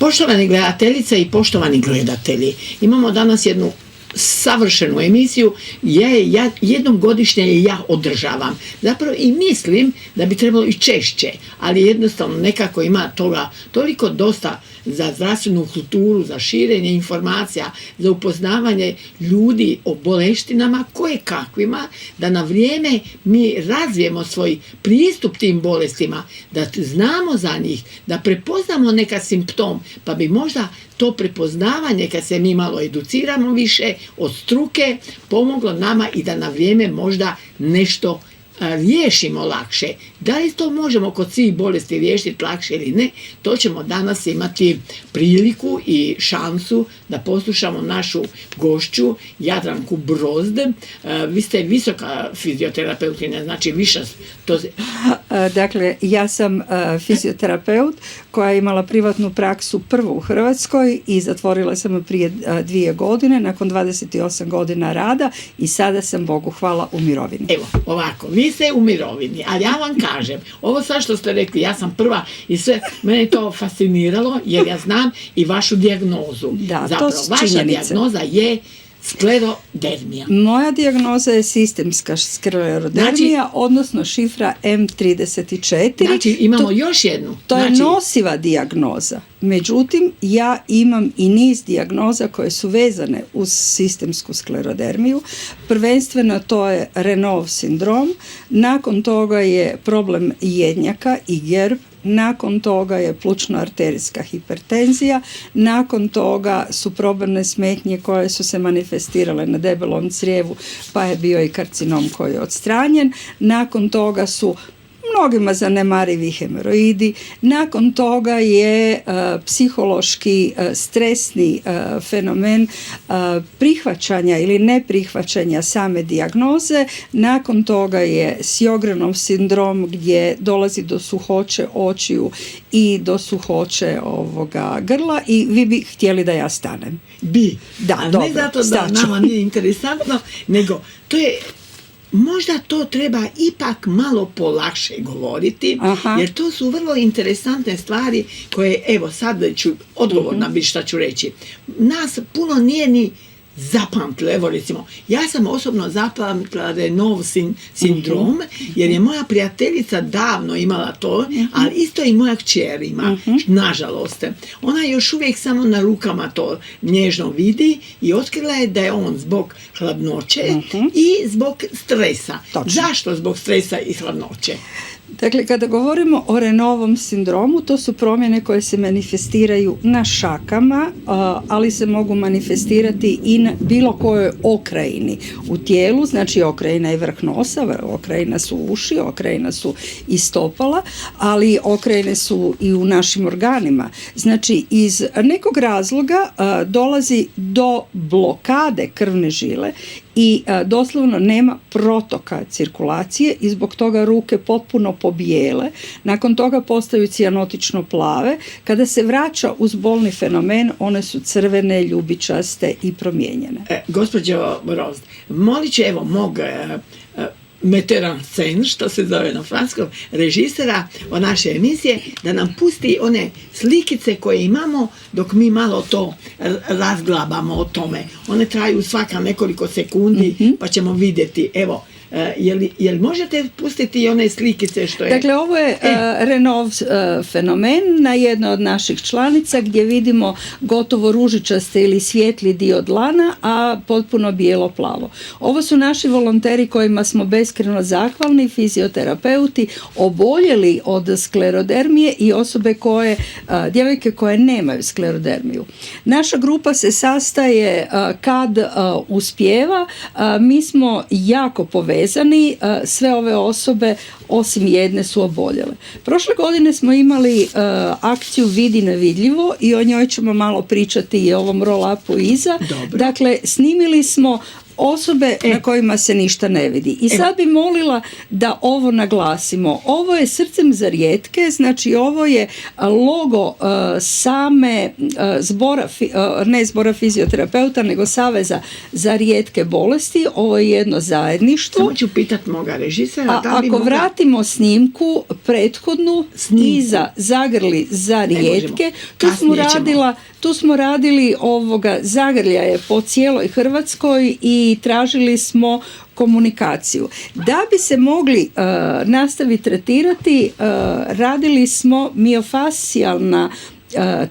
Poštovane gledateljice i poštovani gledatelji, imamo danas jednu savršenu emisiju, ja jednom godišnje ja održavam. Zapravo i mislim da bi trebalo i češće, ali jednostavno nekako ima toga toliko dosta za zdravstvenu kulturu, za širenje informacija, za upoznavanje ljudi o boleštinama, koje kakvima, da na vrijeme mi razvijemo svoj pristup tim bolestima, da znamo za njih, da prepoznamo neka simptom, pa bi možda to prepoznavanje, kad se mi malo educiramo više od struke, pomoglo nama i da na vrijeme možda nešto riješimo lakše. Da li to možemo kod svih bolesti riješiti lakše ili ne, to ćemo danas imati priliku i šansu da poslušamo našu gošću Jadranku Brozd. Vi ste visoka fizioterapeutina, znači više to... Dakle, ja sam fizioterapeut koja je imala privatnu praksu prvo u Hrvatskoj i zatvorila sam je prije 2 godine, nakon 28 godina rada, i sada sam, Bogu hvala, u mirovini. Evo, ovako, vi ste u mirovini, ali ja vam kažem, ovo sad što ste rekli, ja sam prva i sve, mene je to fasciniralo, jer ja znam i vašu dijagnozu. Da, zapravo, to su vaša činjenice. Dijagnoza je sklerodermija. Moja dijagnoza je sistemska sklerodermija, odnosno šifra M34. Znači, imamo još jednu. To je nosiva dijagnoza. Međutim, ja imam i niz dijagnoza koje su vezane uz sistemsku sklerodermiju. Prvenstveno to je Renault sindrom, nakon toga je problem jednjaka i GERB, nakon toga je plućno-arterijska hipertenzija, nakon toga su probavne smetnje koje su se manifestirale na debelom crijevu, pa je bio i karcinom koji je odstranjen, nakon toga su mnogima zanemarivi hemoroidi, nakon toga je psihološki stresni fenomen prihvaćanja ili neprihvaćanja same dijagnoze, nakon toga je Sjogrenov sindrom gdje dolazi do suhoće očiju i do suhoće grla, i vi bi htjeli da ja stanem. Bi, da, a dobro, ne zato da staću. nama nije interesantno, nego to je, možda to treba ipak malo polakše govoriti, jer to su vrlo interesantne stvari koje, evo sad ću odgovorna biti šta ću reći. Nas puno nije ni zapamtilo, evo recimo, ja sam osobno zapamtila Renault sindrom, jer je moja prijateljica davno imala to, ali isto i moja kćer ima, nažalost. Ona još uvijek samo na rukama to nježno vidi i otkrila je da je on zbog hladnoće i zbog stresa. Točno. Zašto zbog stresa i hladnoće? Dakle, kada govorimo o Renaultovom sindromu, to su promjene koje se manifestiraju na šakama, ali se mogu manifestirati i na bilo kojoj okrajini u tijelu, znači okrajina je vrh nosa, okrajina su uši, okrajina su i stopala, ali okrajine su i u našim organima. Znači, iz nekog razloga dolazi do blokade krvne žile i doslovno nema protoka cirkulacije i zbog toga ruke potpuno pobijele. Nakon toga postajucijanotično plave. Kada se vraća uz bolni fenomen, one su crvene, ljubičaste i promijenjene. Gospođo Brozd, molit ću evo mog meterancen, što se zove na franskom, režisera o naše emisije, da nam pusti one slikice koje imamo dok mi malo to razglabamo o tome. One traju svaka nekoliko sekundi, pa ćemo vidjeti. Evo, jel možete pustiti i one slikice što je... Dakle, ovo je Renault fenomen na jednoj od naših članica gdje vidimo gotovo ružičaste ili svijetli dio dlana, a potpuno bijelo-plavo. Ovo su naši volonteri kojima smo beskrajno zahvalni, fizioterapeuti, oboljeli od sklerodermije i osobe koje, djevojke koje nemaju sklerodermiju. Naša grupa se sastaje kad uspijeva, mi smo jako povezani, sve ove osobe osim jedne su oboljele. Prošle godine smo imali akciju Vidi nevidljivo i o njoj ćemo malo pričati i o ovom roll-upu iza. Dobro. Dakle, snimili smo osobe na kojima se ništa ne vidi. I sad bi molila da ovo naglasimo. Ovo je Srcem za rijetke, znači ovo je logo same ne zbora fizioterapeuta, nego Saveza za rijetke bolesti. Ovo je jedno zajedništvo. Samo ću pitat moga režisera. Ako vratimo snimku prethodnu, iza Zagrli za rijetke, tu smo radili zagrljaje po cijeloj Hrvatskoj i tražili smo komunikaciju. Da bi se mogli nastaviti tretirati, radili smo miofascijalna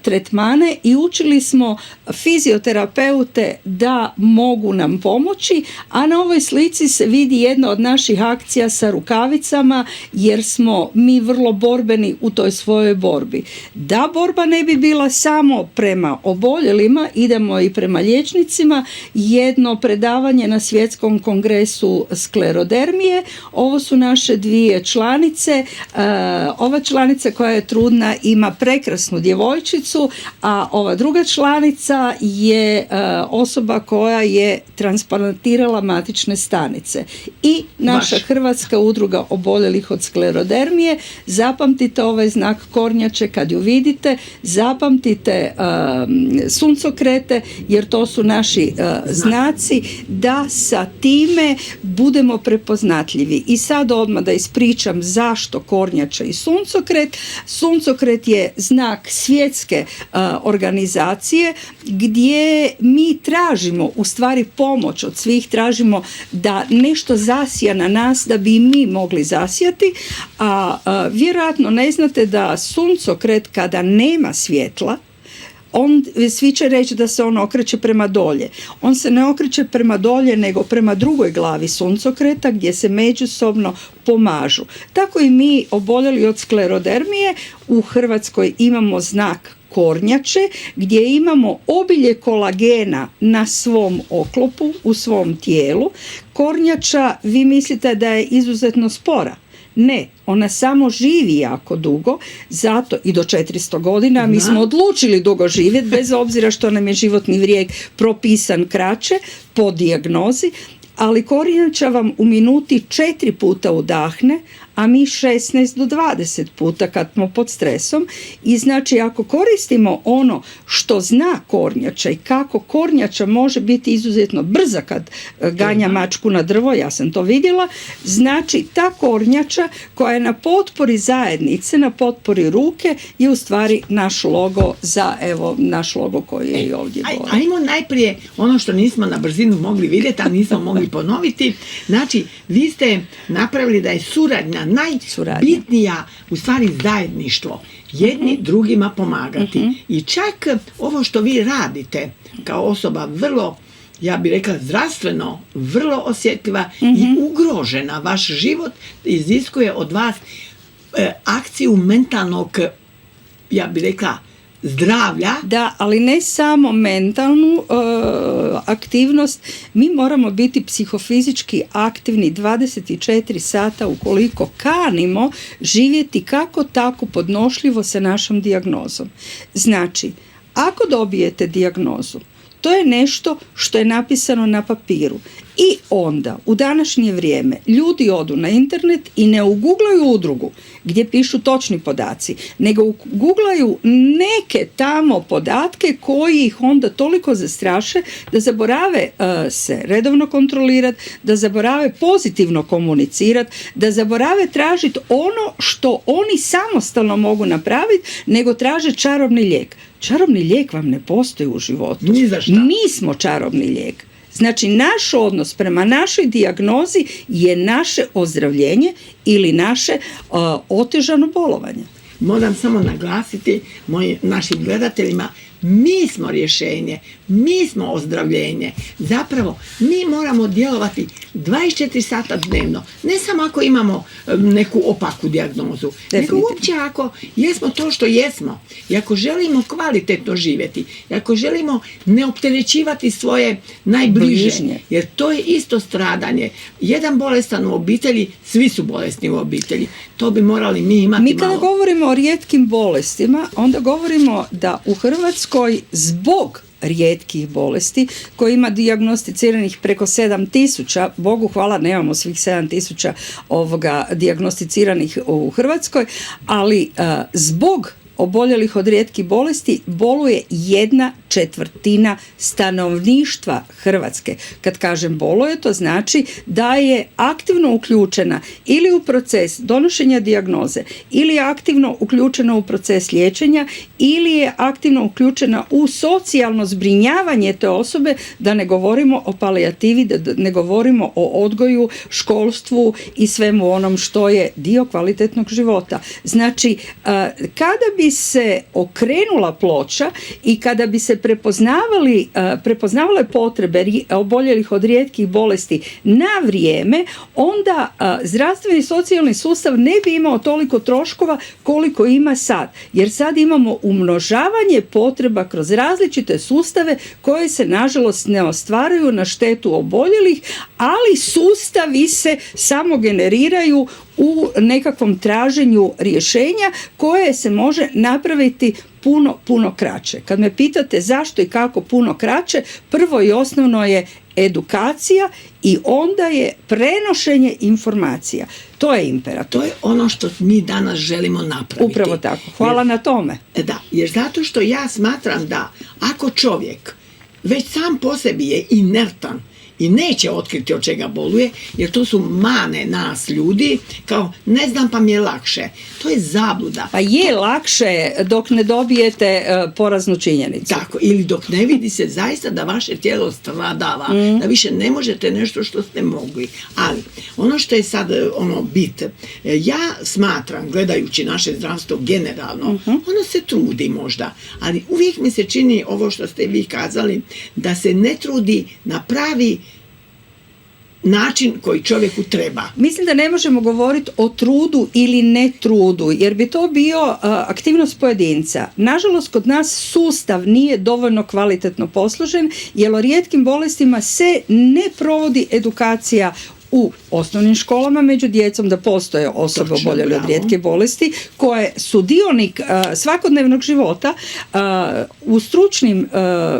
tretmane i učili smo fizioterapeute da mogu nam pomoći, a na ovoj slici se vidi jedna od naših akcija sa rukavicama, jer smo mi vrlo borbeni u toj svojoj borbi. Da borba ne bi bila samo prema oboljelima, idemo i prema liječnicima. Jedno predavanje na Svjetskom kongresu sklerodermije. Ovo su naše dvije članice. Ova članica koja je trudna ima prekrasnu djevojčicu, a ova druga članica je osoba koja je transplantirala matične stanice. I naša Hrvatska udruga oboljelih od sklerodermije. Zapamtite ovaj znak kornjače kad ju vidite, zapamtite suncokrete, jer to su naši znaci, da sa time budemo prepoznatljivi. I sad odmah da ispričam zašto kornjača i suncokret. Suncokret je znak svjetske organizacije gdje mi tražimo u stvari pomoć od svih, tražimo da nešto zasija na nas da bi mi mogli zasijati, a vjerojatno ne znate da suncokret kada nema svjetla, svi će reći da se on okreće prema dolje. On se ne okreće prema dolje, nego prema drugoj glavi suncokreta gdje se međusobno pomažu. Tako i mi oboljeli od sklerodermije u Hrvatskoj imamo znak kornjače gdje imamo obilje kolagena na svom oklopu, u svom tijelu. Kornjača, vi mislite da je izuzetno spora. Ne, ona samo živi jako dugo, zato i do 400 godina. Mi smo odlučili dugo živjeti, bez obzira što nam je životni vijek propisan kraće po dijagnozi, ali kornjača vam u minuti 4 puta udahne, a mi 16 do 20 puta kad smo pod stresom. I znači ako koristimo ono što zna kornjača i kako kornjača može biti izuzetno brza kad ganja mačku na drvo, ja sam to vidjela, znači ta kornjača koja je na potpori zajednice, na potpori ruke, je u stvari naš logo naš logo koji je i ovdje gore. Ajmo najprije ono što nismo na brzinu mogli vidjeti, a nismo mogli ponoviti. Znači, vi ste napravili da je suradnja najbitnija u stvari zajedništvo, jedni drugima pomagati. I čak ovo što vi radite kao osoba vrlo, ja bih rekla zdravstveno, vrlo osjetljiva i ugrožena, vaš život iziskuje od vas akciju mentalnog, ja bih rekla, zdravlja. Da, ali ne samo mentalnu aktivnost, mi moramo biti psihofizički aktivni 24 sata ukoliko kanimo živjeti kako tako podnošljivo sa našom dijagnozom. Znači, ako dobijete dijagnozu, to je nešto što je napisano na papiru. I onda, u današnje vrijeme, ljudi odu na internet i ne uguglaju udrugu gdje pišu točni podaci, nego uguglaju neke tamo podatke koji ih onda toliko zastraše da zaborave se redovno kontrolirati, da zaborave pozitivno komunicirati, da zaborave tražiti ono što oni samostalno mogu napraviti, nego traže čarobni lijek. Čarobni lijek vam ne postoji u životu. Mi smo čarobni lijek. Znači, naš odnos prema našoj dijagnozi je naše ozdravljenje ili naše otežano bolovanje. Moram samo naglasiti našim gledateljima, mi smo rješenje, mi smo ozdravljenje. Zapravo, mi moramo djelovati 24 sata dnevno. Ne samo ako imamo neku opaku dijagnozu, nego uopće ako jesmo to što jesmo. I ako želimo kvalitetno živjeti, i ako želimo ne opterećivati svoje najbliže, jer to je isto stradanje. Jedan bolestan u obitelji, svi su bolesni u obitelji. To bi morali mi imati malo. Mi kada govorimo o o rijetkim bolestima, onda govorimo da u Hrvatskoj zbog rijetkih bolesti koji ima dijagnosticiranih preko 7.000, Bogu hvala nemamo svih 7.000 dijagnosticiranih u Hrvatskoj, ali zbog oboljelih od rijetkih bolesti boluje 1/4 stanovništva Hrvatske. Kad kažem boluje, to znači da je aktivno uključena ili u proces donošenja dijagnoze, ili je aktivno uključena u proces liječenja, ili je aktivno uključena u socijalno zbrinjavanje te osobe, da ne govorimo o palijativi, da ne govorimo o odgoju, školstvu i svemu onom što je dio kvalitetnog života. Znači, kada bi se okrenula ploča i kada bi se prepoznavale potrebe oboljelih od rijetkih bolesti na vrijeme, onda zdravstveni i socijalni sustav ne bi imao toliko troškova koliko ima sad. Jer sad imamo umnožavanje potreba kroz različite sustave koje se nažalost ne ostvaruju na štetu oboljelih, ali sustavi se samo generiraju u nekakvom traženju rješenja koje se može napraviti puno kraće. Kad me pitate zašto i kako puno kraće, prvo i osnovno je edukacija i onda je prenošenje informacija. To je imperativ. To je ono što mi danas želimo napraviti. Upravo tako. Hvala na tome. Da, jer zato što ja smatram da ako čovjek već sam po sebi je inertan i neće otkriti od čega boluje, jer to su mane nas ljudi, kao ne znam pa mi je lakše. To je zabluda. Pa je lakše dok ne dobijete poraznu činjenicu. Tako, ili dok ne vidi se zaista da vaše tijelo stradava, da više ne možete nešto što ste mogli. Ali, ono što je sad bit, ja smatram, gledajući naše zdravstvo generalno, ono se trudi možda, ali uvijek mi se čini ovo što ste vi kazali, da se ne trudi na pravi način koji čovjeku treba. Mislim da ne možemo govoriti o trudu ili ne trudu, jer bi to bio aktivnost pojedinca. Nažalost, kod nas sustav nije dovoljno kvalitetno posložen, jer o rijetkim bolestima se ne provodi edukacija u osnovnim školama među djecom, da postoje osobe oboljele od rijetke bolesti koje su dionik svakodnevnog života. U stručnim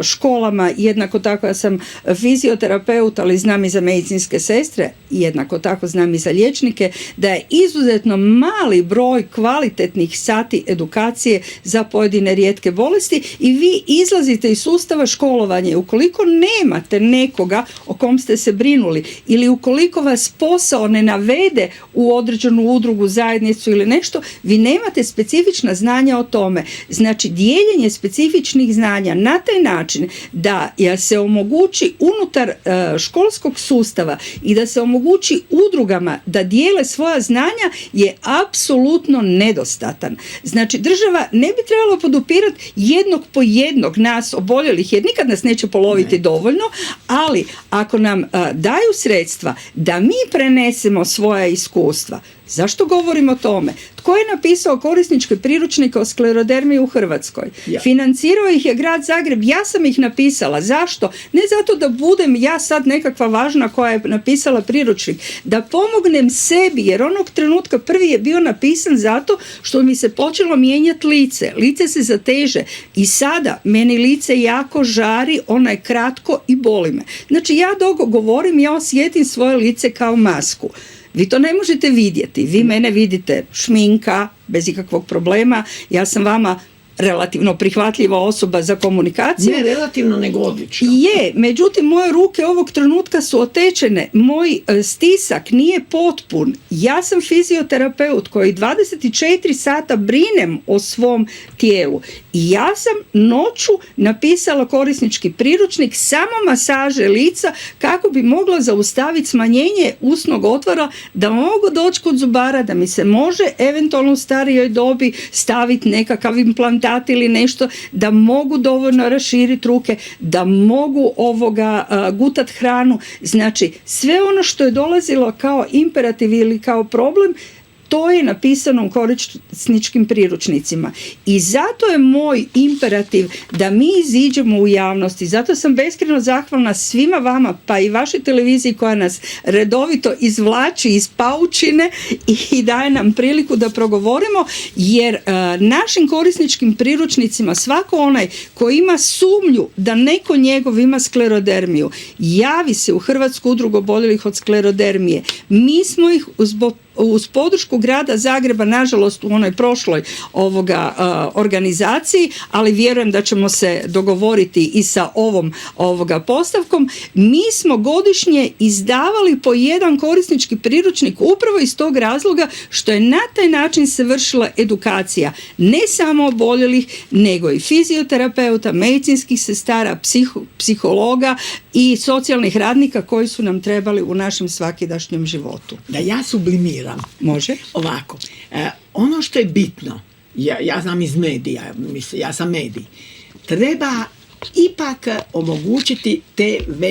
školama, jednako tako ja sam fizioterapeut, ali znam i za medicinske sestre, jednako tako znam i za liječnike, da je izuzetno mali broj kvalitetnih sati edukacije za pojedine rijetke bolesti i vi izlazite iz sustava školovanja. Ukoliko nemate nekoga o kom ste se brinuli ili ukoliko vas posao ne navede u određenu udrugu, zajednicu ili nešto, vi nemate specifična znanja o tome. Znači, dijeljenje specifičnih znanja na taj način da se omogući unutar školskog sustava i da se omogući udrugama da dijele svoja znanja je apsolutno nedostatan. Znači, država ne bi trebala podupirati jednog po jednog nas oboljelih, jer nikad nas neće poloviti dovoljno, ali ako nam daju sredstva da mi prenesemo svoja iskustva. Zašto govorim o tome? Tko je napisao korisničke priručnike o sklerodermiji u Hrvatskoj? Ja. Financirao ih je Grad Zagreb, ja sam ih napisala. Zašto? Ne zato da budem ja sad nekakva važna koja je napisala priručnik, da pomognem sebi, jer onog trenutka prvi je bio napisan zato što mi se počelo mijenjati lice. Lice se zateže i sada meni lice jako žari, ono je kratko i boli me. Znači, ja dok govorim, ja osjetim svoje lice kao masku. Vi to ne možete vidjeti. Vi mene vidite šminka, bez ikakvog problema. Ja sam vama relativno prihvatljiva osoba za komunikaciju. Ne relativno, nego odlično. Je, međutim, moje ruke ovog trenutka su otečene. Moj stisak nije potpun. Ja sam fizioterapeut koji 24 sata brinem o svom tijelu. I ja sam noću napisala korisnički priručnik samo masaže lica kako bi mogla zaustaviti smanjenje usnog otvora, da mogu doći kod zubara, da mi se može eventualno u starijoj dobi staviti nekakav implantat ili nešto, da mogu dovoljno raširiti ruke, da mogu gutat hranu. Znači, sve ono što je dolazilo kao imperativ ili kao problem, To je napisano u korisničkim priručnicima. I zato je moj imperativ da mi iziđemo u javnosti. Zato sam beskrajno zahvalna svima vama, pa i vašoj televiziji koja nas redovito izvlači iz paučine i daje nam priliku da progovorimo, jer našim korisničkim priručnicima svako onaj koji ima sumnju da neko njegov ima sklerodermiju, javi se u Hrvatsku udrugu oboljelih od sklerodermije. Mi smo ih uz podršku grada Zagreba, nažalost u onoj prošloj organizaciji, ali vjerujem da ćemo se dogovoriti i sa ovom postavkom, mi smo godišnje izdavali po jedan korisnički priručnik upravo iz tog razloga što je na taj način se vršila edukacija ne samo oboljelih, nego i fizioterapeuta, medicinskih sestara, psihologa i socijalnih radnika koji su nam trebali u našem svakidašnjem životu. Da ja sublimiram. Može? Ovako, ono što je bitno, ja znam iz medija, ja sam medij, treba ipak omogućiti TV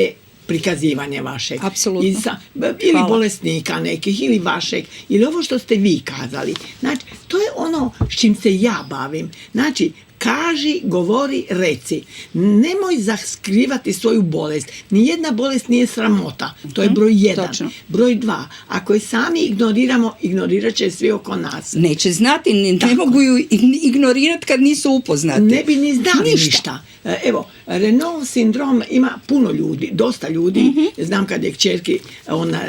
prikazivanje vašeg. Apsolutno. Ili hvala. Bolesnika nekih, ili vašeg, ili ovo što ste vi kazali. Znači, to je ono s čim se ja bavim. Znači, kaži, govori, reci. Nemoj zaskrivati svoju bolest. Nijedna bolest nije sramota. To je broj 1. Točno. Broj 2. Ako je sami ignoriramo, ignorirat će svi oko nas. Neće znati, ne mogu ju ignorirati kad nisu upoznati. Ne bi ni znali ništa. Evo, Renault sindrom ima puno ljudi, dosta ljudi, znam kad je kćerki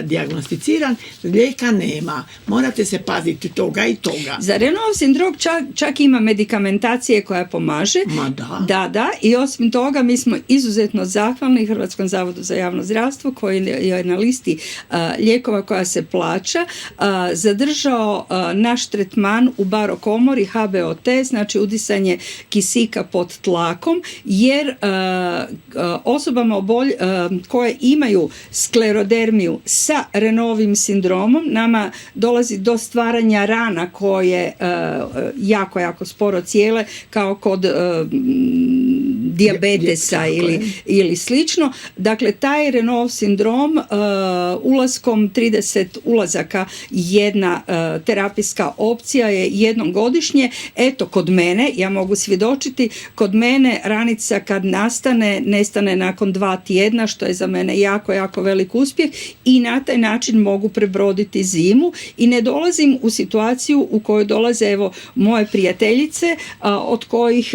dijagnosticiran, lijeka nema, morate se paziti toga i toga. Za Renault sindrom čak ima medikamentacije koja pomaže. Ma da. Da, i osim toga mi smo izuzetno zahvalni Hrvatskom zavodu za javno zdravstvo koji je na listi lijekova koja se plaća zadržao naš tretman u barokomori HBOT, znači udisanje kisika pod tlakom, jer osobama koje imaju sklerodermiju sa Renaultovim sindromom nama dolazi do stvaranja rana koje jako sporo cijele, kao kod dijabetesa ili slično. Dakle, taj Renault sindrom ulaskom 30 ulazaka jedna terapijska opcija je jednom godišnje. Eto, kod mene, ja mogu svjedočiti, kod mene ranica kad nestane nakon 2 tjedna, što je za mene jako velik uspjeh i na taj način mogu prebroditi zimu i ne dolazim u situaciju u kojoj dolaze evo moje prijateljice od kojih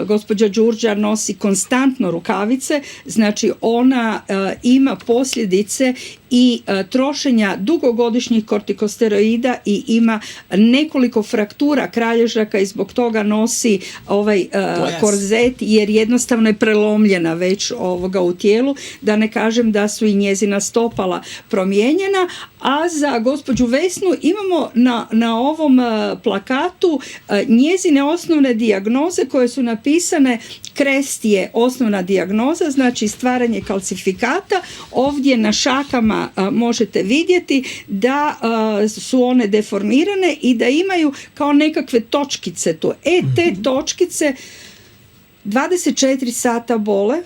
gospođa Đurđa nosi konstantno rukavice, znači ona ima posljedice i trošenja dugogodišnjih kortikosteroida i ima nekoliko fraktura kralježaka i zbog toga nosi ovaj korzet jer jednostavno je prelomljena već u tijelu, da ne kažem da su i njezina stopala promijenjena. A za gospođu Vesnu imamo na ovom plakatu njezine osnovne dijagnoze koje su napisane. Krest je osnovna dijagnoza, znači stvaranje kalcifikata. Ovdje na šakama možete vidjeti da su one deformirane i da imaju kao nekakve točkice tu. Te točkice 24 sata bole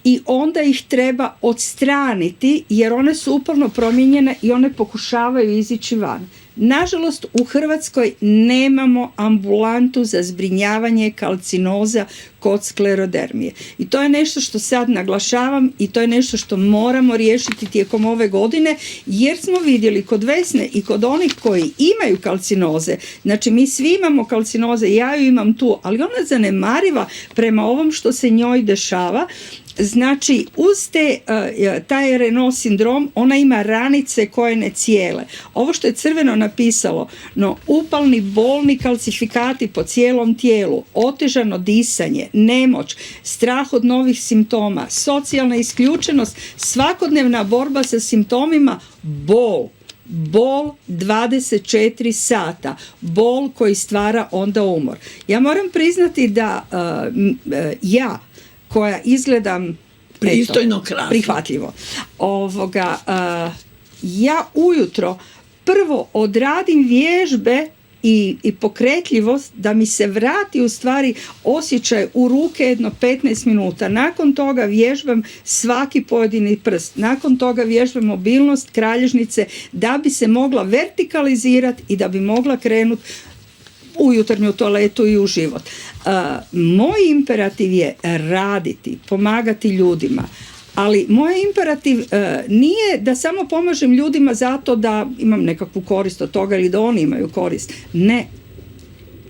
i onda ih treba odstraniti jer one su uporno promijenjene i one pokušavaju izići van. Nažalost, u Hrvatskoj nemamo ambulantu za zbrinjavanje kalcinoza kod sklerodermije. I to je nešto što sad naglašavam i to je nešto što moramo riješiti tijekom ove godine, jer smo vidjeli kod Vesne i kod onih koji imaju kalcinoze, znači mi svi imamo kalcinoze, ja ju imam tu, ali ona je zanemariva prema ovom što se njoj dešava. Znači, uz taj Renault sindrom, ona ima ranice koje ne cijele. Ovo što je crveno napisalo, upalni bolni kalcifikati po cijelom tijelu, otežano disanje, nemoć, strah od novih simptoma, socijalna isključenost, svakodnevna borba sa simptomima, bol 24 sata, bol koji stvara onda umor. Ja moram priznati da ja koja izgledam pristojno, krasno, prihvatljivo. Ja ujutro prvo odradim vježbe i pokretljivost da mi se vrati u stvari osjećaj u ruke jedno 15 minuta. Nakon toga vježbam svaki pojedini prst. Nakon toga vježbam mobilnost kralježnice da bi se mogla vertikalizirati i da bi mogla krenuti u jutarnju toaletu i u život. Moj imperativ je raditi, pomagati ljudima, ali moj imperativ nije da samo pomažem ljudima zato da imam nekakvu korist od toga ili da oni imaju korist. Ne,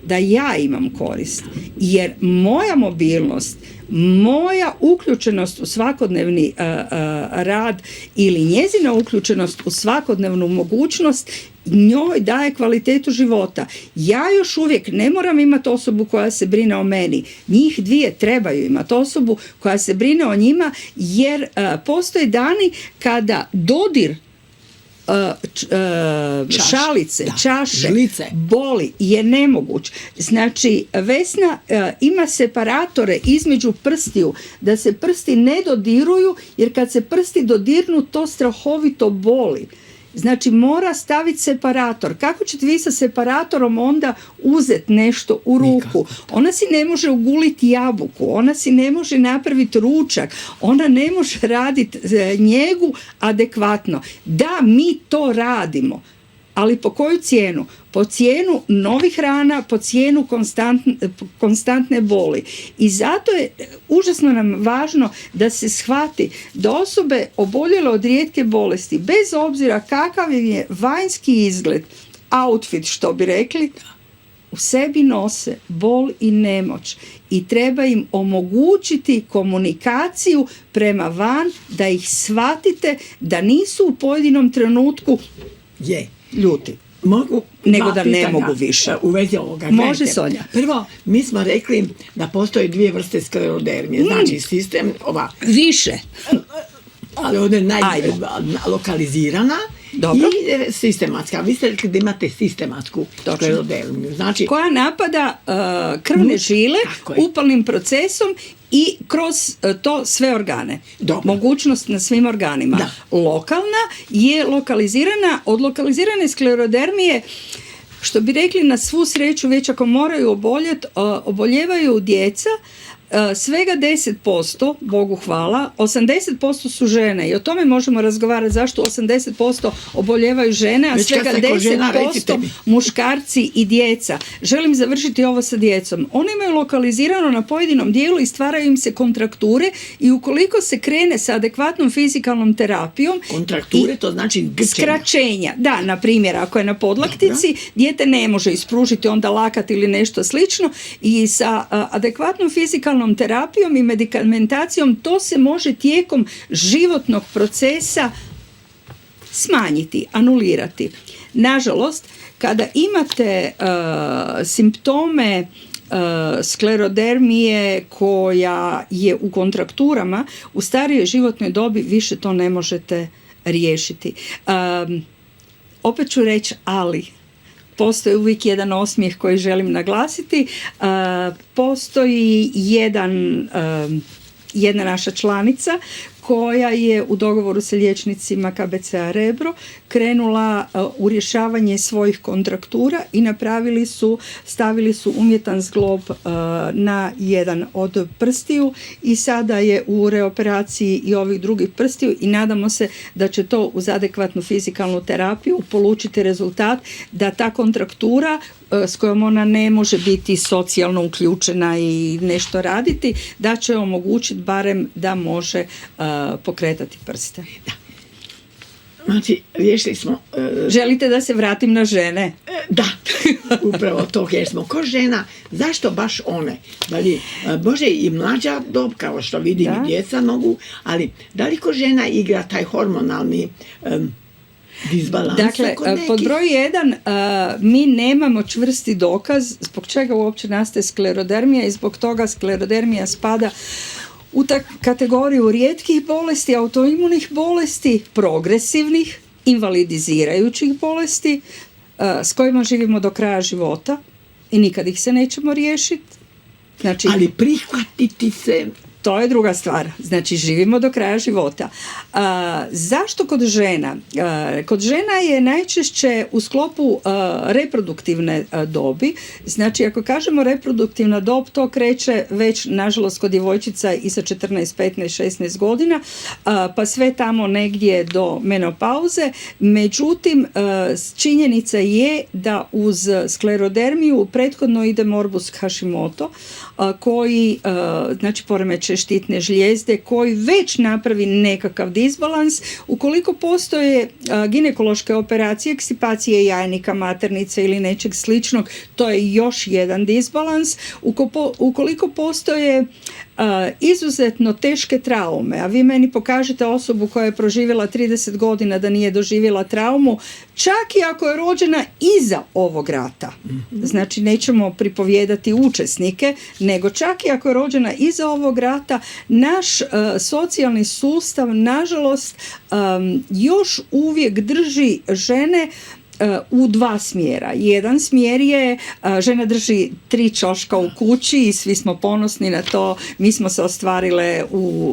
da ja imam korist. Jer moja mobilnost, moja uključenost u svakodnevni rad ili njezina uključenost u svakodnevnu mogućnost njoj daje kvalitetu života. Ja još uvijek ne moram imati osobu koja se brine o meni. Njih dvije trebaju imati osobu koja se brine o njima, jer postoje dani kada dodir šalice, čaše, žlice boli, je nemoguć. Znači, Vesna ima separatore između prstiju, da se prsti ne dodiruju, jer kad se prsti dodirnu, to strahovito boli. Znači, mora staviti separator. Kako ćete vi sa separatorom onda uzeti nešto u ruku? Nikako. Ona si ne može uguliti jabuku, ona si ne može napraviti ručak, ona ne može raditi njegu adekvatno. Da, mi to radimo, ali po koju cijenu? Po cijenu novih hrana, po cijenu konstantne boli. I zato je užasno nam važno da se shvati da osobe oboljele od rijetke bolesti, bez obzira kakav je vanjski izgled, outfit što bi rekli, u sebi nose bol i nemoć i treba im omogućiti komunikaciju prema van, da ih shvatite da nisu u pojedinom trenutku ljuti. Mogu nego da ne mogu više. U vezi ovoga. Može, Sonja. Prvo, mi smo rekli da postoje dvije vrste sklerodermije. Znači, sistem više. Ali ovdje lokalizirana. Dobro. I sistematska. Vi ste rekli da imate sistematsku sklerodermiju. Znači, koja napada krvne žile upalnim procesom i kroz to sve organe. Dobro. Mogućnost na svim organima. Da. Lokalna je lokalizirana. Od lokalizirane sklerodermije, što bi rekli, na svu sreću, već ako moraju oboljeti, oboljevaju djeca. Svega 10%, Bogu hvala, 80% su žene i o tome možemo razgovarati zašto 80% oboljevaju žene, a svega 10% muškarci i djeca. Želim završiti ovo sa djecom. One imaju lokalizirano na pojedinom dijelu i stvaraju im se kontrakture i ukoliko se krene sa adekvatnom fizikalnom terapijom, kontrakture, to znači grčenja. Skraćenja. Da, na primjer, ako je na podlaktici, dijete ne može ispružiti onda lakat ili nešto slično i sa adekvatnom fizikalnom terapijom i medikamentacijom to se može tijekom životnog procesa smanjiti, anulirati. Nažalost, kada imate simptome sklerodermije koja je u kontrakturama, u starijoj životnoj dobi više to ne možete riješiti. Opet ću reći ali. Postoji uvijek jedan osmijeh koji želim naglasiti. Postoji jedna naša članica koja je u dogovoru sa liječnicima KBC-a Rebro krenula u rješavanje svojih kontraktura i stavili su umjetan zglob na jedan od prstiju i sada je u reoperaciji i ovih drugih prstiju i nadamo se da će to uz adekvatnu fizikalnu terapiju polučiti rezultat da ta kontraktura s kojom ona ne može biti socijalno uključena i nešto raditi, da će omogućiti barem da može pokretati prste. Da. Znači, riješili smo... Želite da se vratim na žene? Da, upravo to, jer smo ko žena, zašto baš one? Da li, može i mlađa dob, kao što vidim i djeca mogu, ali da li ko žena igra taj hormonalni disbalans? Dakle, pod broj 1 mi nemamo čvrsti dokaz zbog čega uopće nastaje sklerodermija i zbog toga sklerodermija spada u kategoriju rijetkih bolesti, autoimunih bolesti, progresivnih, invalidizirajućih bolesti s kojima živimo do kraja života i nikad ih se nećemo riješiti. Znači, ali prihvatiti se To je druga stvar. Znači, živimo do kraja života. Zašto kod žena? Kod žena je najčešće u sklopu reproduktivne dobi. Znači, ako kažemo reproduktivna dob, to kreće već, nažalost, kod djevojčica i sa 14, 15, 16 godina, pa sve tamo negdje do menopauze. Međutim, činjenica je da uz sklerodermiju prethodno ide morbus Hashimoto, koji, znači, poremećaj štitne žlijezde, koji već napravi nekakav disbalans. Ukoliko postoje ginekološke operacije, eksipacije jajnika, maternice ili nečeg sličnog, to je još jedan disbalans. Ukoliko postoje izuzetno teške traume, a vi meni pokažete osobu koja je proživjela 30 godina da nije doživjela traumu, čak i ako je rođena iza ovog rata. Znači, nećemo pripovijedati učesnike, nego čak i ako je rođena iza ovog rata, naš socijalni sustav, nažalost, još uvijek drži žene u dva smjera. Jedan smjer je, žena drži 3 ćoška u kući i svi smo ponosni na to. Mi smo se ostvarile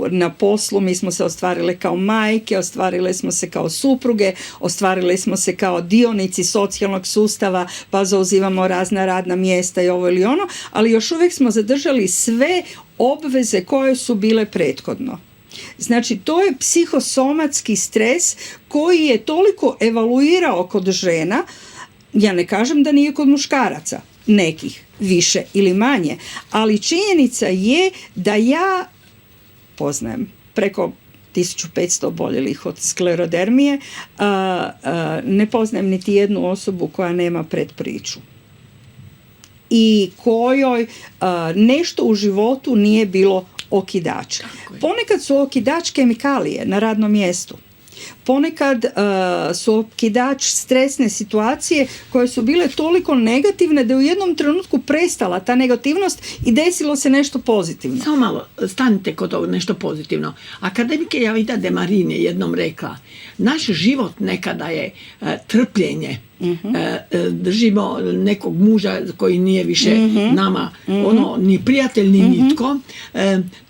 na poslu, mi smo se ostvarile kao majke, ostvarile smo se kao supruge, ostvarile smo se kao dionici socijalnog sustava, pa zauzimamo razna radna mjesta i ovo ili ono, ali još uvijek smo zadržali sve obveze koje su bile prethodno. Znači, to je psihosomatski stres koji je toliko evaluirao kod žena, ja ne kažem da nije kod muškaraca, nekih više ili manje, ali činjenica je da ja poznajem preko 1500 oboljelih od sklerodermije, ne poznajem niti jednu osobu koja nema predpriču i kojoj nešto u životu nije bilo okidač. Ponekad su okidač kemikalije na radnom mjestu. Ponekad su okidač stresne situacije koje su bile toliko negativne da je u jednom trenutku prestala ta negativnost i desilo se nešto pozitivno. Samo malo, stanite kod ovo nešto pozitivno. Akademika Javida Demarin je jednom rekla, naš život nekada je trpljenje. Držimo nekog muža koji nije više nama ni prijatelj ni nitko,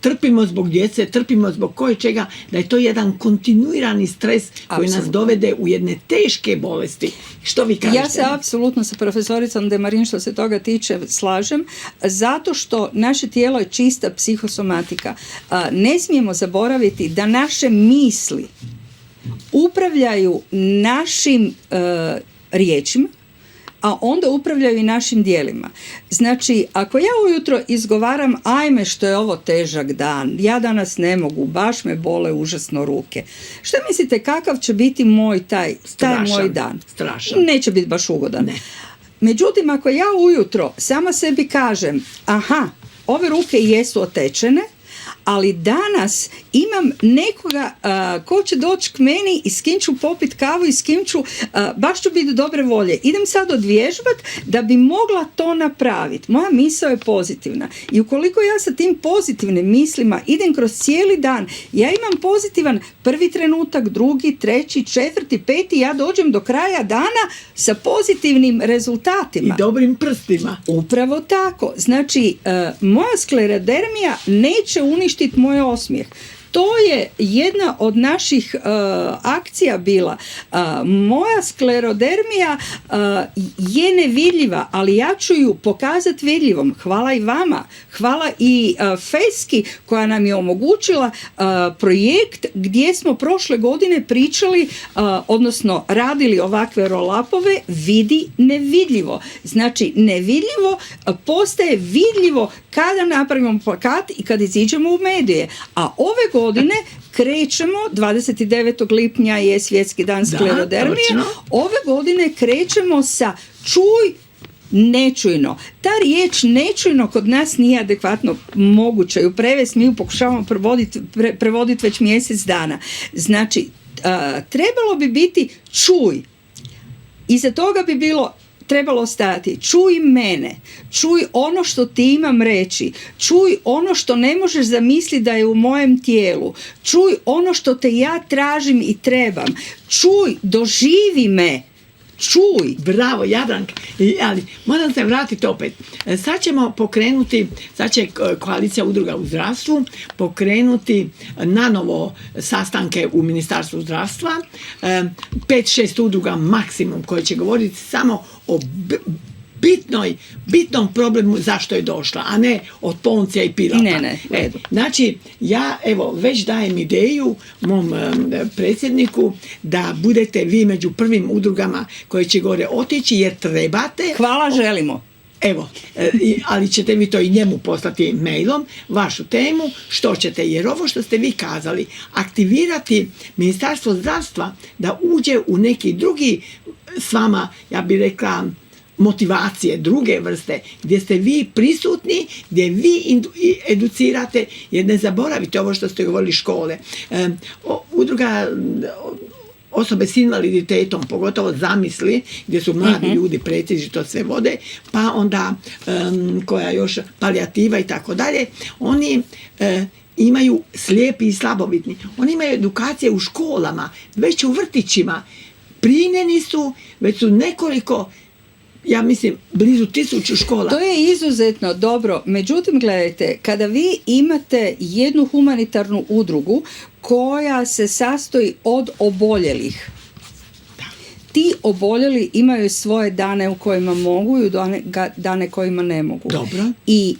trpimo zbog djece, trpimo zbog koje čega, da je to jedan kontinuirani stres koji nas dovede u jedne teške bolesti. Što vi kažete? Ja se apsolutno sa profesoricom Demarin što se toga tiče slažem, zato što naše tijelo je čista psihosomatika. Ne smijemo zaboraviti da naše misli upravljaju našim riječima, a onda upravljaju i našim djelima. Znači, ako ja ujutro izgovaram, ajme što je ovo težak dan, ja danas ne mogu, baš me bole užasno ruke. Šta mislite, kakav će biti taj moj dan? Strašan. Neće biti baš ugodan. Ne. Međutim, ako ja ujutro sama sebi kažem, aha, ove ruke jesu otečene, ali danas imam nekoga ko će doći k meni i s kim ću popit kavu i s kim ću, baš ću biti dobre volje. Idem sad odvježbat da bi mogla to napraviti. Moja misao je pozitivna. I ukoliko ja sa tim pozitivnim mislima idem kroz cijeli dan, ja imam pozitivan prvi trenutak, drugi, treći, četvrti, peti, ja dođem do kraja dana sa pozitivnim rezultatima. I dobrim prstima. Upravo tako. Znači, moja sklerodermija neće uništiti moj osmijeh. To je jedna od naših akcija bila. Moja sklerodermija je nevidljiva, ali ja ću ju pokazati vidljivom. Hvala i vama. Hvala i Feski koja nam je omogućila projekt gdje smo prošle godine pričali, odnosno radili ovakve roll-upove, vidi nevidljivo. Znači, nevidljivo postaje vidljivo kada napravimo plakat i kada iziđemo u medije. A ove godine krećemo, 29. lipnja je Svjetski dan sklerodermije, ove godine krećemo sa čuj nečujno. Ta riječ nečujno kod nas nije adekvatno moguće ju prevesti, mi ju pokušavamo prevoditi već mjesec dana. Znači, trebalo bi biti čuj. Iza toga bi trebalo stajati čuj mene, čuj ono što ti imam reći, čuj ono što ne možeš zamisliti da je u mojem tijelu, čuj ono što te ja tražim i trebam, čuj, doživi me, čuj. Bravo, Jadranka. Ali moram se vratiti opet. Sad ćemo pokrenuti, sad će koalicija udruga u zdravstvu pokrenuti nanovo sastanke u Ministarstvu zdravstva. 5-6 udruga maksimum koje će govoriti samo o bitnom problemu zašto je došla, a ne od poncija i pilata. Ne, znači, ja već dajem ideju mom predsjedniku da budete vi među prvim udrugama koje će gore otići jer trebate. Hvala, želimo. Ali ćete vi to i njemu poslati mailom, vašu temu, što ćete, jer ovo što ste vi kazali, aktivirati Ministarstvo zdravstva da uđe u neki drugi s vama, ja bih rekla, motivacije druge vrste, gdje ste vi prisutni, gdje vi educirate, jer ne zaboravite ovo što ste govorili škole. Udruga osobe s invaliditetom, pogotovo zamisli, gdje su mladi ljudi pretežito sve vode, pa onda koja još palijativa i tako dalje, oni imaju slijepi i slabovidni. Oni imaju edukacije u školama, već u vrtićima. Primljeni su, već su nekoliko, ja mislim, blizu 1000 škola. To je izuzetno dobro. Međutim, gledajte, kada vi imate jednu humanitarnu udrugu koja se sastoji od oboljelih, ti oboljeli imaju svoje dane u kojima mogu i dane kojima ne mogu. Dobro. I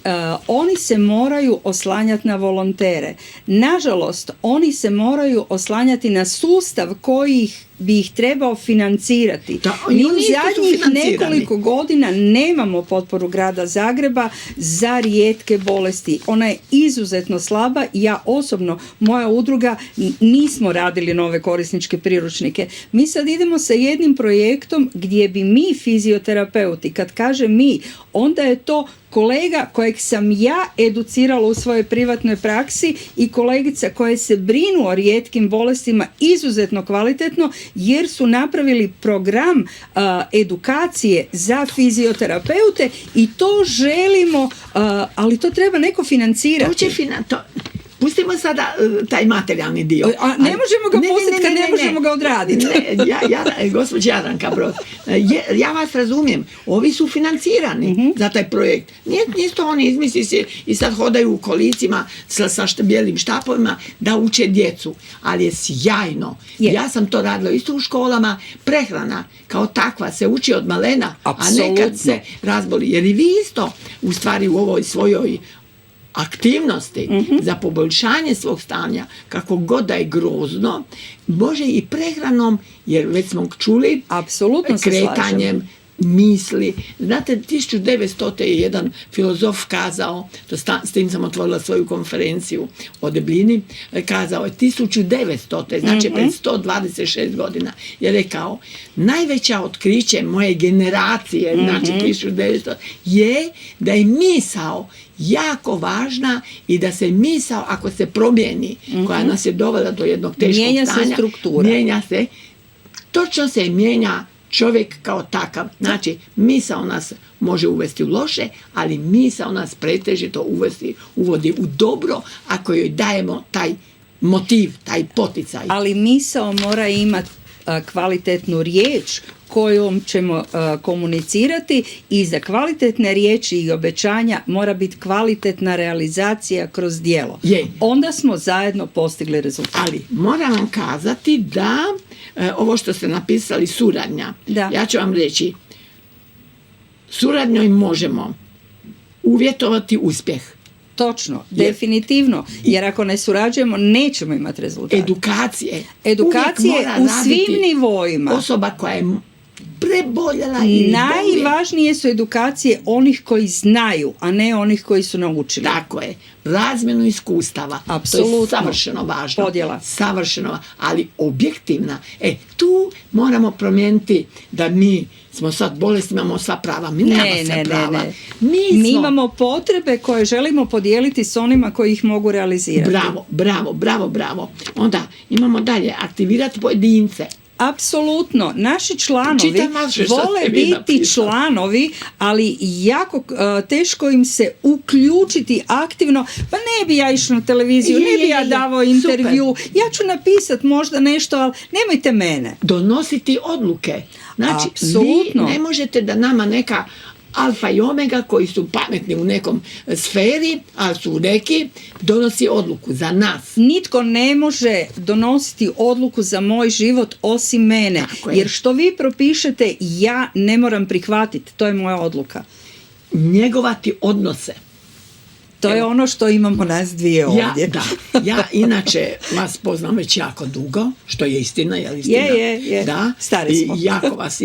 oni se moraju oslanjati na volontere. Nažalost, oni se moraju oslanjati na sustav koji bi ih trebao financirati. Mi u zadnjih nekoliko godina nemamo potporu grada Zagreba za rijetke bolesti. Ona je izuzetno slaba i ja osobno, moja udruga, nismo radili nove korisničke priručnike. Mi sad idemo sa jednim projektom gdje bi mi fizioterapeuti, kad kaže mi, onda je to kolega kojeg sam ja educirala u svojoj privatnoj praksi i kolegica koje se brinu o rijetkim bolestima izuzetno kvalitetno, jer su napravili program edukacije za fizioterapeute i to želimo, ali to treba neko financirati. Pustimo sada taj materijalni dio. A ne možemo ga pustiti kad ne možemo ga odraditi. Gospođa Jadranka Brod, ja vas razumijem. Ovi su financirani za taj projekt. Nije to oni izmisli i sad hodaju u kolicima sa bijelim štapovima da uče djecu. Ali je sjajno. Ja sam to radila isto u školama. Prehrana kao takva se uči od malena, a ne kad se razboli. Jer i vi isto u stvari u ovoj svojoj aktivnosti za poboljšanje svog stanja, kako god da je grozno, može i prehranom, jer već smo čuli, kretanjem misli. Znate, 1900. je jedan filozof kazao, s tim sam otvorila svoju konferenciju o debljini, kazao je 1900. znači pred 126 godina, je rekao, najveća otkriće moje generacije, znači 1900, je da je misao jako važna i da se misao, ako se promijeni, koja nas je dovela do jednog teškog stanja, se struktura. Mijenja se, točno se mijenja čovjek kao takav. Znači, misao nas može uvesti u loše, ali misao nas pretežito uvodi u dobro ako joj dajemo taj motiv, taj poticaj. Ali misao mora imati kvalitetnu riječ kojom ćemo komunicirati i za kvalitetne riječi i obećanja mora biti kvalitetna realizacija kroz djelo. Onda smo zajedno postigli rezultat. Ali moram vam kazati da ovo što ste napisali suradnja, ja ću vam reći, suradnjoj možemo uvjetovati uspjeh. Točno, definitivno, jer ako ne surađujemo nećemo imati rezultat. Edukacije u svim nivoima. Osoba koja je preboljela ili najvažnije su edukacije onih koji znaju, a ne onih koji su naučili. Tako je. Razmjenu iskustava. Apsolutno. To je savršeno važno. Podjela. Savršeno, ali objektivna. Tu moramo promijeniti da mi smo sad bolesni, imamo sva prava. Mi nemamo sve prava. Mi imamo potrebe koje želimo podijeliti s onima koji ih mogu realizirati. Bravo. Onda imamo dalje, aktivirati pojedince. Apsolutno, naši članovi Čitam vaše što vole ste vi biti napisali. članovi, ali jako teško im se uključiti aktivno. Pa ne bi ja išla na televiziju, ne bi ja davao intervju, ja ću napisati možda nešto, ali nemojte mene. Donositi odluke. Znači, Apsolutno. vi ne možete da nama neka alfa i omega koji su pametni u nekom sferi, ali su neki, donosi odluku za nas. Nitko ne može donositi odluku za moj život osim mene. Tako je. Jer što vi propišete, ja ne moram prihvatiti. To je moja odluka. Njegovati odnose. To je ono što imamo nas dvije ovdje. Ja inače vas poznam već jako dugo, što je istina, je li istina? Je. Da. Stari smo. I jako vas